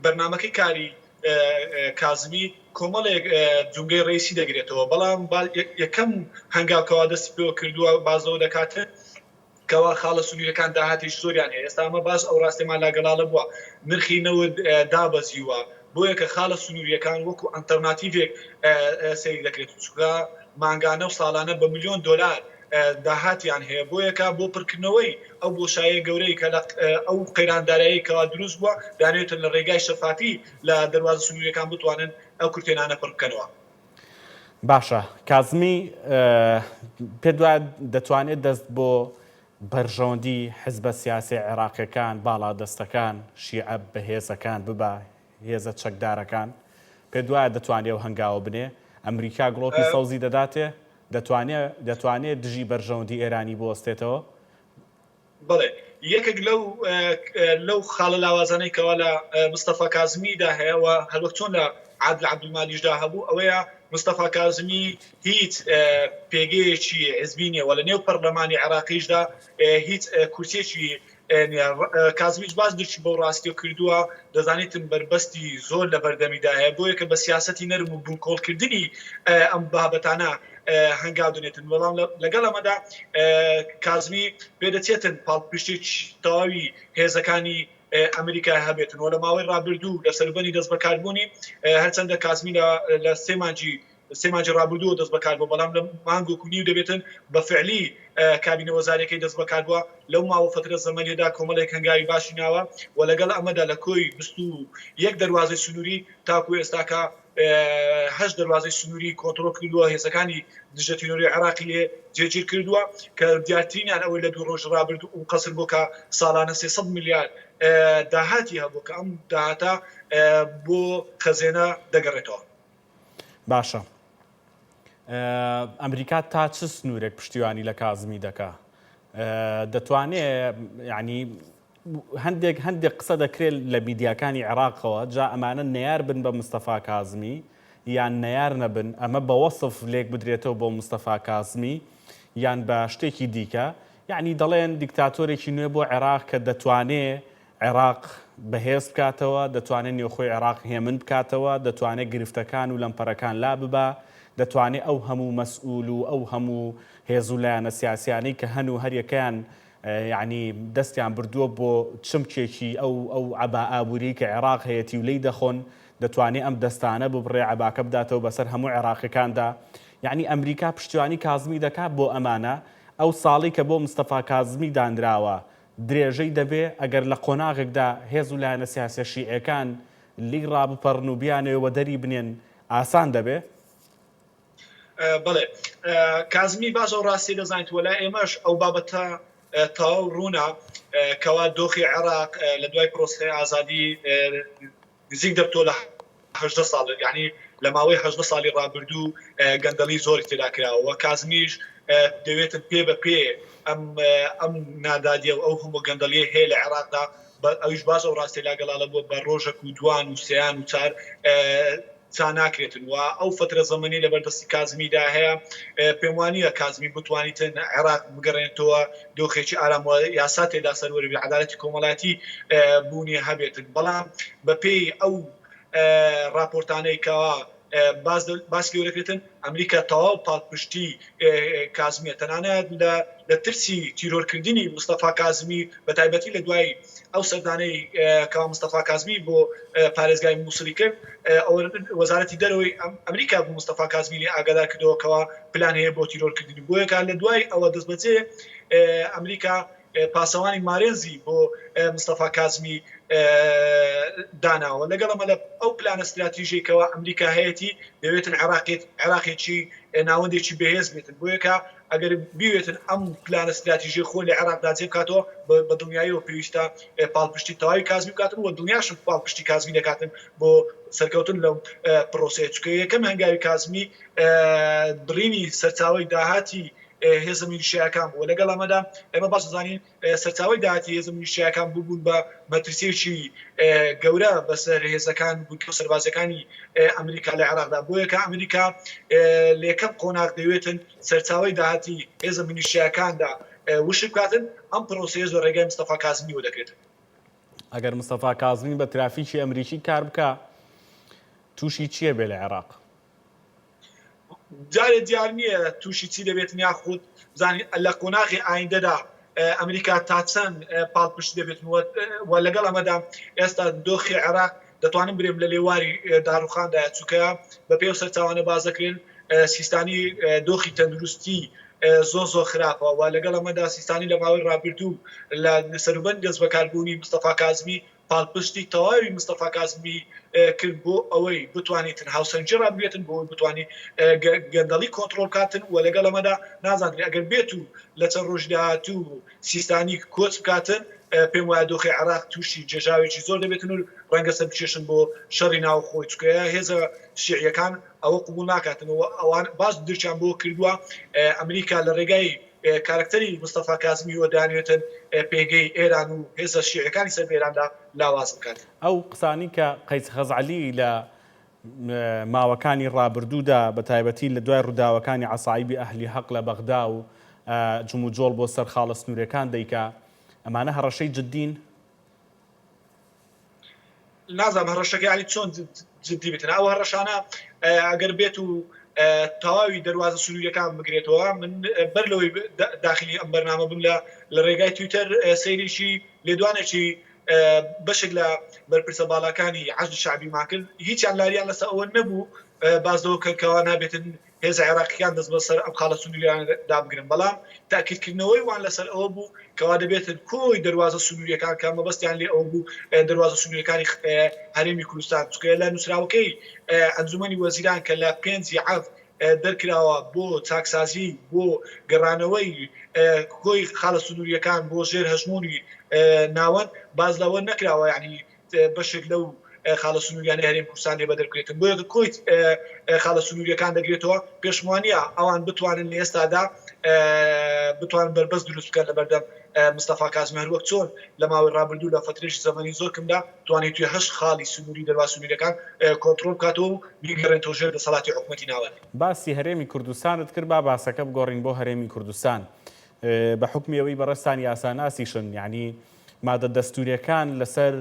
بەرنامەکەی کاری کازمی کۆمەڵێک جونگەی ڕێیسی دەگرێتەوە بەڵام یەکەم هەنگاوکەوا دەستی پێوە کردووە بازەوە دەکاتن کەوا خاڵە سنووریەکان داهاتیش زۆریان هەیە. ئێستا ئەمە باس ئەو ڕاستێمان لاگەڵاڵە بووە نرخی نەوت دابەزیوە بۆ یەکە خاڵە سنووریەکان وەکو ئەلتەرناتیڤێک سەیری دەکرێت چونکە مانگانە و ساڵانە بە ملیۆن دۆلار داهاتیان هەیە بۆ یەکە بۆ پڕکردنەوەی ئەو بۆشایە گەورەی کە ئەو قەیراندارایی کەوا دروست بووە دانێتن لە ڕێگای شەفاتی لە دەروازە سنووریەکان بتوانن ئەو کورتێنانە پڕ بکەنەوە. باشە کازمی پێ دوای دەتوانێت دەست بۆ بەرژەوەندی حزبە سیاسی عێراقیەکان باڵا دەستەکان شیعە بەهێزەکان ببە هێزە چەکدارەکان پێ دوایە دەتوانێت و هەنگاوە بنێ ئەمریکا گڵۆپی سەوزی دەداتێ دەتوانێت دژی بەرژەوەندی ئێرانی بۆستێتەوە؟ بەڵێ یەکێک لەو خاڵە لاوازانەی کەوا لە مستەفا کازمیدا هەیەەوە هەروەک چۆن لە عادل عەبدولمالیشدا هەبوو ئەوەیە مستەفا کازمی هیچ پێگەیەکی حزبی نییە و لە نێو پەرلەمانی عێراقیشدا هیچ کورسێکی کازمیش باز درچی بەو ڕاستی کردووە دەزانێتن بربەستی زۆر لە بەردەمیدا هەیە بۆیە کە بە سیاسەتی نەرم و بوونکۆڵکردنی ئەم بابەتانە هەنگاو دێنێتن بەڵام لەگەڵ ئەمەدا کازمی پێدەچێتن پاڵپشتی تەواوی هێزەکانی ئەمریکا هەبێتن و لە ماوەی ڕابردوو لە سەربەنی دەست بەکاربوونی هەرچەندە کازمی لە سێمانجی ڕابردووە دەست بەکار بوو بەڵام لە مانگ و کونی و دەبێتن بە فعلی کابینە وەزارەکەی دەست بەکار بووە لەو ماوە فترە زەمەنیەدا کۆمەڵێک هەنگاوی باشی ناوە و لەگەڵ ئەمەدا لە کۆی 21 دەروازەی سنووری تاکو ئێستاکە 8 دەروازەی سنووری کۆنتڕۆل کردووە هێزەکانی دژە تیرۆری عێراقی لێ جێگیر کردووە کە دیارترینیان ئەوەی لە دوو ڕۆژ ڕابردوو و قەسر بوو کە ساڵانە 300 میلیارد داهاتی هەبوو کە ئەم داهاتە بۆ خەزێنە دەگەڕێتەوە. باشە ئەمریکا تا چ سنوورێک پشتیوانی لە کازمی دەکا دەتوانێت ینی هەندێک قسە دەکرێت لە میدیاکانی عێراقەوە جا ئەمانە نەیار بن بە مستەفا کازمی یان نەیار نەبن ئەمە بە وەسف لێک بدرێتەوە بۆ مستەفا کازمی یان بە شتێکی دیکە یعنی دەڵێن دیکتاتۆرێکی نوێ بۆ عێراق کە دەتوانێت عێراق بەهێز بکاتەوە دەتوانێت نێوخۆی عێراق هێمن بکاتەوە دەتوانێت گرفتەکان و لەمپەرەکان لا ببە دەتوانێت ئەو هەموو مەسئول و ئەو هەموو هێز و لایەنە سیاسیانەی کە هەن و هەریەکەیان یعنی دەستیان بردووە بۆ چمکێکی ئەو عەبا ئابووری کە عێراق هەیەی و لی دەخۆن دەتوانێت ئەم دەستانە ببڕێ عەباکە بداتەوە بەسەر هەموو عێراقیەکاندا یعنی ئەمریکا پشتیوانی کازمی دەکات بۆ ئەمانە ئەو ساڵی کە بۆ مستەفا کازمی دانراوە درێژەی دەبێ ئەگەر لە قۆناغێکدا هێز و لایەنە سیاسە شیعەکان لی ڕابپەڕن و بیانەوە دەری بنێن ئاسان دەبێ؟ بەڵێ کازمی باش ئەو ڕاستی دەزانیت وەلا ئێمەش ئەو بابەتە تەواو ڕوونا کەوا دۆخی عێراق لە دوای پرۆسەی ئازادی نزیک دەبتۆ لە 18 ساڵ یعنی لە ماوەی 18 ساڵی ڕابردوو گەندەڵی زۆری تێدا کراوە و کازمیش دەوێتن پێ بە پێ ئەم نادادیە و ئەو هەموو گەندەڵیە هەیە لە عێراقدا ئەویش باش ئەو ڕاستی لاگەڵاڵە بۆ بە ڕۆژێک و دوان و سیان و چار چا ناکرێتن و ئەو فترە زەمەنی لە بەردەستی کازمیدا هەیە پێم وانییە کازمی بتوانیتن عێراق بگەڕێنێتەوە دۆخێکی ئارامەوە یاسا تێدا سەروەری عەدالەتی کۆمەڵایەتی بوونی هەبێتن بەڵام بە پێی ئەو راپۆرتانەی کەوا باس لێورەکرێتن ئەمریکا تەواو پاڵپشتی کازمیە تەنانەت لە ترسی تیرۆرکردنی مستەفا کازمی بە تایبەتی لە دوای ئەو سەردانەی کەوا مستەفا کازمی بۆ پارێزگای مووسڵی کرد وەزارەتی دەرەوەی ئەمریکا بۆ مستەفا کازمی لێ ئاگادار کردەوە کەوا پلان هەیە بۆ تیرۆرکردنی بۆیەکە لە دوای ئەوە دەستبەجێ ئەمریکا پاسەوانی مارێنزی بۆ مستەفا کازمی داناوە لەگەڵ ئەمە لە ئەو پلانە استراتیژیکەوە ئەمریکا هەیەی دەوێتن عێراقێکی ناوەندێکی بەهێز بێتن بۆیەکە ئەگەر بیوێتن ئەم پلانە استراتیژی خۆی لە عێراقدا جێ بکاتەوە بە دڵنیاییەوە پێویستە پاڵپشتی تەواوی کازمی بکاتن و دڵنیاشم پاڵپشتی کازمی دەکاتن بۆ سەرکەوتن لەو پرۆسەیە چکە یەکەم هەنگاوی کازمی بڕینی سەرچاوەی داهاتی هێزە میلیشیاکان بووە لەگەڵ ئەمەدا ئێمە باش دەزانین سەرچاوەی داهاتی هێزە میلیشیاکان بوون بە مەترسیەکی گەورە بەسەر هێزەکان بوون کە سەربازەکانی ئەمریکا لە عێراقدا بۆیەکە ئەمریکا لە یەکەم قۆناغ دەوێتن سەرچاوەی داهاتی هێزە میلیشیاکاندا وشک بکاتن ئەم پرۆسەیە زۆر ڕێگای مستەفا کازمیەوە دەکرێت. ئەگەر مستەفا کازمی بە ترافیکی ئەمریکی کار بکە تووشی چییە بێ لە عێراق؟ جارێ دیار نییە تووشی چی دەبێت یاخود بزانین لە قۆناغی ئایندەدا ئەمریکا تا چەند پاڵپشت دەبێت و لەگەڵ ئەمەدا ئێستا دۆخی عێراق دەتوانم برێم لە لێواری داروخاندا چووکە بە پێ سەرچاوانە بازەکرێن سیستانی دۆخی تەندروستی زۆر خراپە و لەگەڵ ئەمەدا سیستانی لە ماوەی ڕابردوو لە سەروبەری دەست بەکاربوونی مستەفا کازمی پاڵپشتی تەواوی مستەفا کازمی کرد بۆ ئەوەی بتوانیتن هاوسەنجی ڕابێتن بۆ بتوانانی گەندەڵی کۆنتڕۆڵ کاتن و لەگەڵ ئەمەدا نازانێت ئەگەر بێت و لە چەند ڕۆژداهات و سیستانی کۆچ بکاتن پێم وایە دۆخی عێراق تووشی جێژاوێکی زۆر دەبێتن و ڕەنگە سەر بچێشن بۆ شەڕی ناو خۆی چکەیە هێزە شیعیەکان ئەوە قبول ناکاتن و ئەوان باش درچیان بۆ کردووە ئەمریکا لە ڕێگای کارکتەری مستەفا کازمی وەدانێتن پێگەی ئێران و هێزە شیعەکانی سەر ئێراندا لاواز بکات. ئەو قسانی کە قەیس خەزعەلی لە ماوەکانی ڕابردوودا بە تایبەتی لە دوای ڕووداوەکانی عەسایبی ئەهلی حەق لە بەغدا و جموجۆڵ بۆ سەر خاڵە سنوورەکان دەیکا، ئەمانە هەڕەشەی جددین؟ نازانم هەڕەشەکە ینی چۆن جددی بێتن. ئەو هەڕەشانە ئەگەر بێت و تەواوی دەواازە سنووریەکان بگرێتەوە، من بەر لەوەی داخلی ئەم بەرنامە بم لە ڕێگای تویتەر سەیریشی لێدوانێکی بەشێک لە بەرپرسە باڵاکانی عەجز شعبی ماکرد، هیچیان لاریان لەسەر ئەوە نەبوو بازەوە کەوا نابێتن هێز عێراقیان دەست بەسەر ئەم خاڵە سنووریاندا بگرن، بەڵام تاکیدکردنەوەی وان لەسەر ئەوە بوو کەوا دەبێتن کۆی دەواازە سنووریەکان کە مەبەستیان لێ ئەو بوو دەواازە سنووریەکانی هەرێمی کوردستان، چونکە لە نووسراوەکەی ئەنجومەنی وەزیران کە لە 5 عەف دەرکراوە بۆ چاکسازی بۆ گەڕانەوەی کۆی خاڵە سنووریەکان بۆ ژێر هەژمونی ناوەند باز لەوە نەکراوە، یعنی بەشێک لەو خاڵە سنووریانی هەرێمی کوردستان لێ بەدەرکرێتن، بۆ کۆی خاڵە سنووریەکان دەگرێتەوە پێشمانیە ئەوان بتوانن لە ئێستادا بتوانن بەربەست دروست بکەن لە بەردەم مستەفا کازمی، هەروەک چۆن لە ماوەی ڕابردوو لە فترێکی زەمەنی زۆر کەمدا توانێت توی 8 خاڵی سنووری دەرواز سنووریەکان کۆنتڕۆڵ بکاتەوە و بیگەڕێنەوە ژێر دەسەڵاتی حکومەتی ناوەند. باسی هەرێمی کوردستانت کرد، با باسەکە بگۆڕین بۆ هەرێمی کوردستان بە حکمی ئەوەی بەڕێستانی یاساناسیشن، یعنی مادە دەستوریەکان لەسەر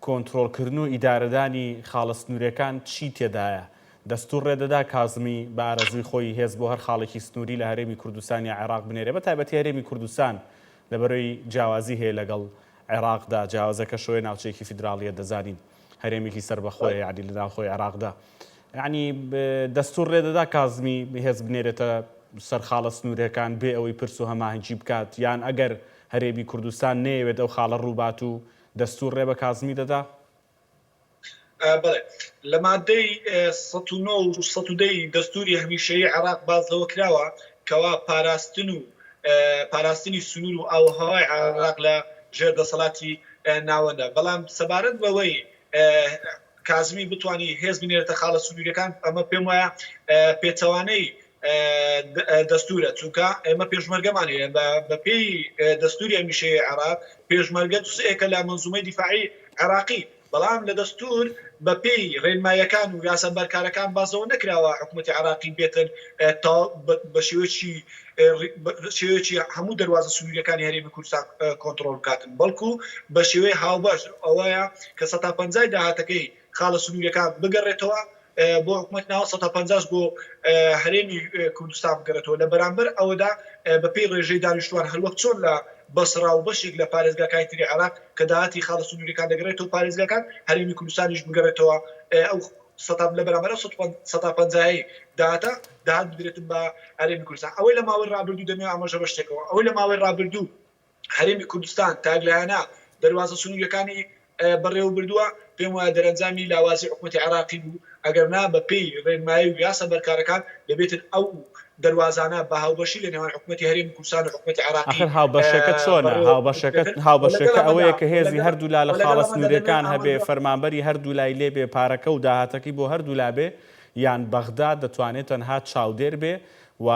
کۆنتڕۆڵکردن و ئیدارەدانی خاڵە سنووریەکان چی تێدایە؟ دەستور ڕێدەدا کازمی بە ئارەزوی خۆی هێز بۆ هەر خاڵێکی سنووری لە هەرێمی کوردستان یا عێراق بنێرێ، بە تایبەتی هەرێمی کوردستان لەبەرەوەی جیاوازی هەیە لەگەڵ عێراقدا، جیاوازەکە شوێ ناوچەیەکی فیدراڵیە دەزانین هەرێمێکی سەربەخۆیە یعنی لە ناوخۆی عێراقدا، یعنی دەستور ڕێدەدا کازمی هێز بنێرێتە سەر خاڵە سنوورەکان بێ ئەوەی پرس و هەماهنگی بکات، یان ئەگەر هەرێمی کوردستان نەیەوێت ئەو خاڵە ڕووبات و دەستور ڕێ بە کازمی دەدا؟ بڵێ لە مادەی 19 و 110 دەستوری هەمیشەیی عێراق بازەوە کراوە کەوا پاراستنی سنوور و ئاوهەوای عێراق لە ژێر دەسەڵاتی ناوەندە، بەڵام سەبارەت بەوەی کازمی بتوانی هێز بنێرێتە خاڵە سنووریەکان، ئەمە پێم وایە پێچەوانەی دەستورە، چونکە ئێمە پێشمەرگەمانەیە بە پێی دەستوری هەمیشەیی عێراق پێشمەرگە دوسەیەکە لە مەنزومەی دیفاعی عێراقی، بەڵام لە دەستور بە پێی ڕێنمایەکان و یاسەبەرکارەکان بازەوە نەکراوە حکومەتی عێراقی بێتن بە شێوەیەکی هەموو دەواازە سنووریەکانی هەرێمی کوردستان کۆنتڕۆڵ بکاتن، بەڵکو بە شێوەیە هاوبەش ئەوەیە کە 150 داهاتەکەی خاڵە سنووریەکان بگەڕێتەوە بۆ حکومەت ناوە 150 بۆ هەرێمی کوردستان بگەڕێتەوە، لە بەرامبەر ئەوەدا بە پێی ڕێژەی دانیشتوان هەروەک چۆن لە بەسرا و بەشێک لە پارێزگاکانی تری عێراق کە داهاتی خاڵە سنووریەکان دەگرێتەوە پارێزگاکان هەرێمی کوردستانیش بگەڕێتەوە، ئەو لە بەرامبەر 150 داهات بدرێتن بە هەرێمی کوردستان. ئەوەی لە ماوەی ڕابردوو دەمێ ئاماژە بەشتێکەوە، ئەوەی لە ماوەی ڕابردوو هەرێمی کوردستان تاگلایانە دەواازە سنووریەکانی بەڕێوە بردووە، پێم وایە دەرەنجامی لاوازی حکومەتی عێراقی بوو، ئەگەرنا بە پێی ڕێنمایی و یاسەبەرکارەکان دەبێتن ئەو دەواازانە بە هاوبەشی لە نێوان حکومەتی هەرێمی کوردستان و حکومەتی عێراقی. ئاخر هاوبەشەکە چۆنە؟ هاوبەشەکە ئەوەیە کە هێزی هەردوو لا لە خاڵە سنوورەکان هەبێ، فەرمانبەری هەردوو لای لێبێ، پارەکە و داهاتەکەی بۆ هەردوو لا بێ، یان بەغدا دەتوانێت تەنها چاودێر بێ و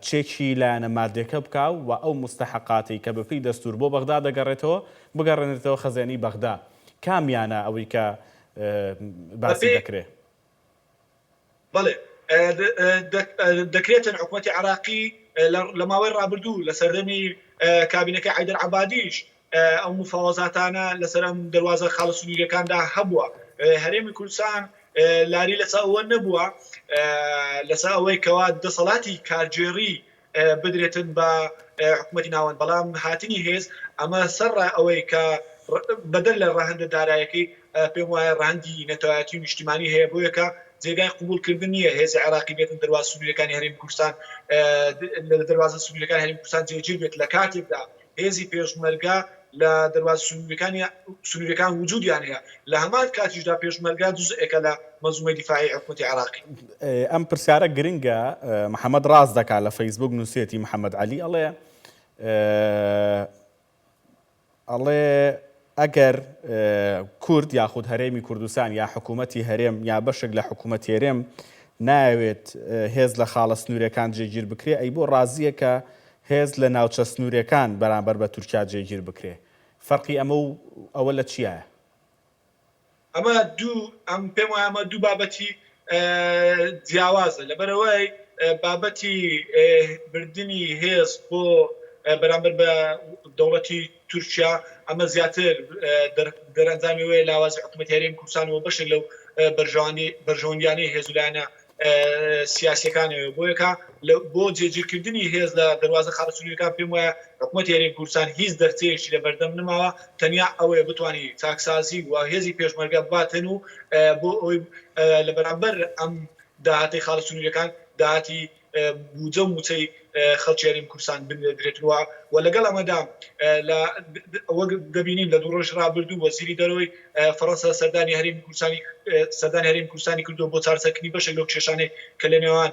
چێکی لایەنە مادێکە بکاو و ئەو مستەحقاتی کە بەپێی دەستور بۆ بەغدا دەگەڕێتەوە بگەڕێنێتەوە خەزێنی بەغدا. کامیانە ئەوەی کە باسی دەکرێت؟ بەڵێ دەکرێتن حکومەتی عێراقی لە ماوەی ڕابردوو لە سەردەمی کابینەکەی عەیدەر عەبادیش ئەو مفاوەزاتانە لەسەر ئەم دەواازە خاڵە سنووریەکاندا هەبووە، هەرێمی کوردستان لاری لەسەر ئەوە نەبووە، لەسەر ئەوەی کەوا دەسەڵاتی کارگێڕی بدرێتن بە حکومەتی ناوەند، بەڵام هاتنی هێز ئەمە سەرڕای ئەوەی کە بەدەر لە ڕاهەندە دارایەکەی پێم وایە ڕاندی نەتەوایەتی و نیشتیمانی هەیە، بۆ یەکە جێگای قبولکردن نییە هێزی عێراقی بێتن دەواازە سنووریەکانی هەرێمی کوردستان لە دەواازە سنووریەکانی هەرێمی کوردستان جێگیر بێت، لە کاتێکدا هێزی پێشمەرگە لە دەواازە سنووریەکان وجودیان هەیە، لە هەمان کاتیشدا پێشمەرگە جزئێکە لە مەنزومەی دیفاعی حکومەتی عێراقی. ئەم پرسیارە گرنگە، محەممەد ڕاز دەکات لە فەیسبوک نووسێتی محەممەد عەلی ئەڵێ ئەگەر کورد یاخود هەرێمی کوردستان یا حکوومەتی هەرێم یا بەشێک لە حکوومەتی هەرێم ناوێت هێز لە خاڵە سنوورەکان جێگیر بکرێ، ئەی بۆ ڕازیە کە هێز لە ناوچە سنوورەکان بەرامبەر بە تورکیا جێگیر بکرێ فەرقی ئەمە و ئەوە لە چیایە؟ ئەمە پێم وایە ئەمە دوو بابەتی جیاوازە لەبەرەوەی بابەتی بردننی هێز بۆ بەرامبەر بە دەوڵەتی تورکیا ئەمە زیاتر دەرەنجامیەوەی لاوازی حکوومەتی هەرێمی کوردستانەوە بەشێک لەو بەرژەوەندیانەی هێزولایەنە سیاسیەکانەوە بۆ جێگیرکردنی هێز لە دەواازە خاڵسوونیەکان پێم وایە حکوومەتی هەرێمی کوردستان هیچ دەرچەیەکی لە بەردەم نماوە تەنیا ئەوەیە بتوانانی چاکسازی و هێزی پێشمەرگە باتن و بۆ ئەوی لە بەرامبەر ئەم داهاتی خاڵسوونیەکان داهاتی بودجە و موچەی خەڵکی هەرێمی کوردستان بنێدرێتەوە و لەگەڵ ئەمەدا دەبینیم لە دوو ڕۆژ ڕابردوو وەزیری دەرەوەی فەڕەنسا سەردانی هەرێمی کوردستانی کردو بۆ چارەسەرکردنی بەشێک لەو کێشانەی کە لە نێوان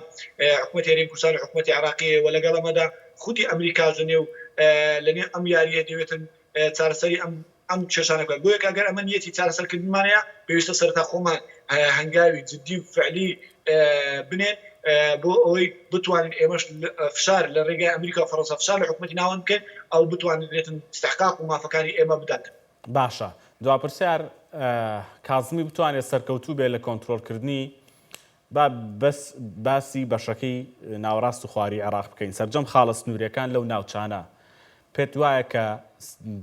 حکوومەتی هەرێمی کوردستان و حکوومەتی عێراقی و لەگەڵ ئەمەدا خوتی ئەمریکا لەنێو ئەم یاریە دەوێتن چارەسەری ئەم کێشانە بکات بۆ یەک ئەگەر ئەمە نیەتی چارەسەرکردنمانەیە پێویستە سەرتا خۆمان هەنگاوی جددی و فعلی بنێن بۆ ئەوەی بتوانین ئێمەش فشار لە ڕێگای ئەمریکا و فەڕەنسا فشار لە حکوومەتی ناوەند بکەین ئەو بتوانێتن استحقاق و مافەکانی ئێمە بدات. باشە دوپرسیار کازمی بتوانێت سەرکەوتوو بێ لە کۆنتترۆلکردنی بەس باسی بەشەکەی ناوەڕاست و خواری عێراق بکەین سەرجەم خاڵە سنوورەکان لەو ناوچانە پێت وایە کە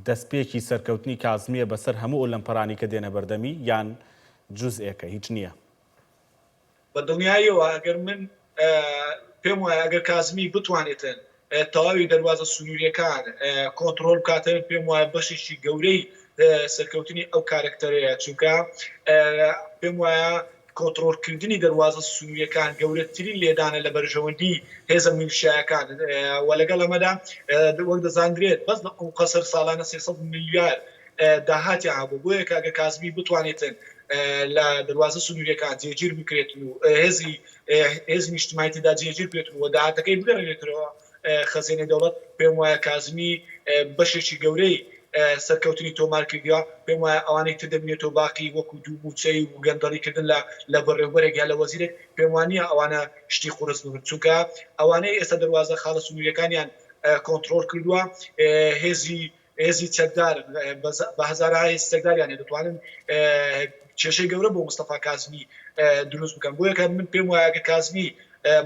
دەستپێکی سەرکەوتنی کازمیە بەسەر هەموو ئۆلەمپەرانی کە دێنە بەردەمی یان جوزئێکە هیچ نییە؟ بە دڵنیاییەوە ئەگەر من پێم وایە ئەگەر کازمی بتوانێتن تەواوی دەواازە سنووریەکان کۆنتترۆل بکاتن پێم وایە بەشێکی گەورەی سەرکەوتنی ئەو کارکتەرەیە چونکە پێم وایە کۆنتترۆلکردنی دەواازە سنووریەکان گەورەترین لێدانە لە بەرژەوەندی هێزە میلیشیاکان و لەگەڵ ئەمەدا وەک دەزانرێت بەس لە ئەو قەسەر ساڵانە 300 میلیارد داهاتی هەبوو بۆ یەک ئەگەر کازمی بتوانێتن لە دەواازە سنووریەکان جێگیر بکرێتن و هێزی نیشتیماییتیدا جێگیر بێتن و داهاتەکەی بگەڕێتەوە خەزینەی دەوڵەت پێم وایە کازمی بەشێکی گەورەی سەرکەوتنی تۆمار کردیا پێم وایە ئەوانەی تر دەبێتەوە باقی وەکو دوو موچەی و گەندەڵیکردن لە بەڕێوەبەرێک یا لە وەزیرێک پێم وانە ئەوانە شتی قورس بن چونکە ئەوانەی ئێستا دەواازە خاڵە سنووریەکانیان کۆنتترۆل کردووە هێزی چەکدار بە هەزارهای چەکداریان دەتوانن کێشەی گەورە بۆ مستەفا کازمی دروست بکەن بۆ یەکە من پێم وایە کە کازمی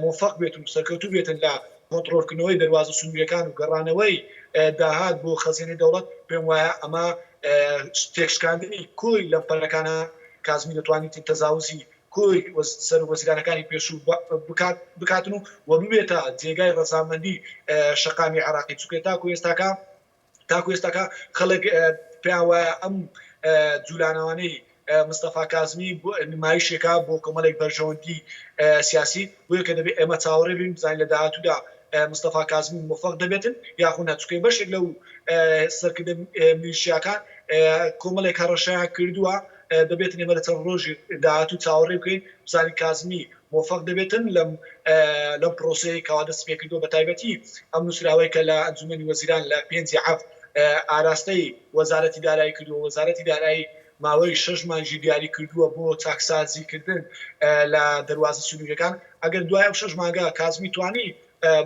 موفق بێت و سەرکەوتوو بێتن لە کۆنتترۆلکردنەوەی دەواازە سنووریەکان و گەڕانەوەی داهات بۆ خەزینەی دەوڵەت پێم وایە ئەمە تێکشکاندنی کۆی لە پەرەکانە کازمی دەتوانیت تەزاوزی کۆی سەر وەزیرانەکانی پێشوو بکاتن و ببێتە جێگای ڕەزامەندی شەقامی عێراقی چونکە تاکو ئێستاکە خەڵک پێیان وایە ئەم جوولانەوانەی مستەفا کازمی نمایشێکا بۆ کۆمەڵێک بەرژەوەندی سیاسی بۆیە کە دەبێت ئێمە چاوەڕێ بین بزانین لە داهاتوودا مستەفا کازمی موفق دەبێتن یاخۆ نەچکەی بەشێک لەو سەرکردن میلیشیاکان کۆمەڵێک هەڕەشەیان کردووە دەبێتن ئێمە لە چەند ڕۆژی داهاتوو چاوەڕێ بکەین بزانین کازمی موفق دەبێتن لەم پرۆسەیە کەوا دەست پێ کردووە بە تایبەتی ئەم نووسراوەی کە لە ئەنجومەنی وەزیران لە 5 ئاراستەی وەزارەتی دارایی کردووە وەزارەتی دارایی ماوەی 6 مانجی دیاری کردووە بۆ چاکسازیکردن لە دەواازە سنووریەکان ئەگەر دوای ئەو 6 مانگە کازمی توانی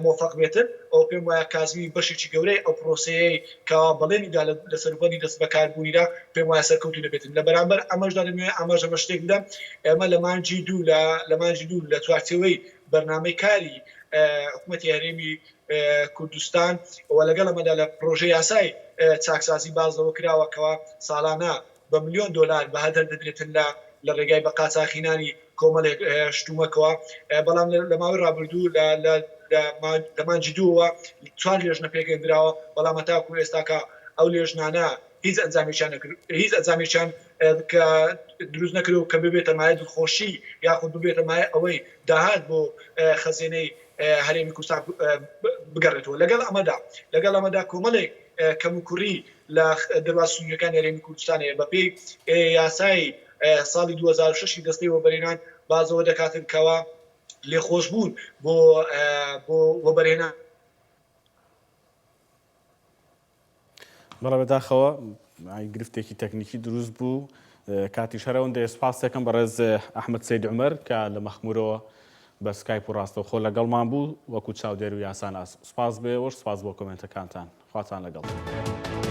موفق بێتن ئەو پێم وایە کازمی بەشێکی گەورەی ئەو پرۆسەیە کەوا بەڵێنیدا لە سەربەری دەست بەکاربوونیدا پێم وایە سەرکەوتوو دەبێتن لە بەرامبەر ئەمەشدا دەمەوێت ئاماژە بە شتێک بدەم ئێمە لە مانجی دوو لە چوارچێوەی بەرنامەی کاری حکوومەتی هەرێمی کوردستان و لەگەڵ ئەمەدا لە پرۆژەی یاسای چاکسازی بازەوە کراوەکەوە ساڵانە بە $1,000,000 بەهادەر دەدرێتن لە ڕێگای بە قاچاقینانی کۆمەڵێک شتومەکەوە بەڵام لە ماوەی ڕابردوو لە مانجی دووەوە 4 لێژنە پێگەندراوە بەڵام تاکو ئێستاکە ئەو لێژنانە هیچ ئەنجامیان کە دروست نەکرێت کە ببێتە مایە دڵخۆشی یاخود ببێتە مایە ئەوەی داهات بۆ خەزینەی هەرێمی کوردستان بگەڕێتەوە لەگەڵ ئەمەدا کۆمەڵێک کەموکوڕی لە دەواازە سنووریەکانی هەرێمی کوردستانەیە بەپێی یاسای ساڵی 2006 دەستەی وەبەرهێنان بازەوە دەکاتن کەوا لێخۆشبوون بۆ وەبەرهێنان بەڵێ بەداخەوە گرفتێکی تەکنیکی دروست بوو کاتی شەرەوەندە سپاس دەکەم بەڕێز ئەحمەد سەید عومەر کە لە مەخمورەوە بە سکایپ و ڕاستەوخۆ لەگەڵمان بوو وەکو چاودێر و یاسان سوپاس بێ وەش سپاس بۆ کۆمنتەکانتان خواتان لەگەڵ.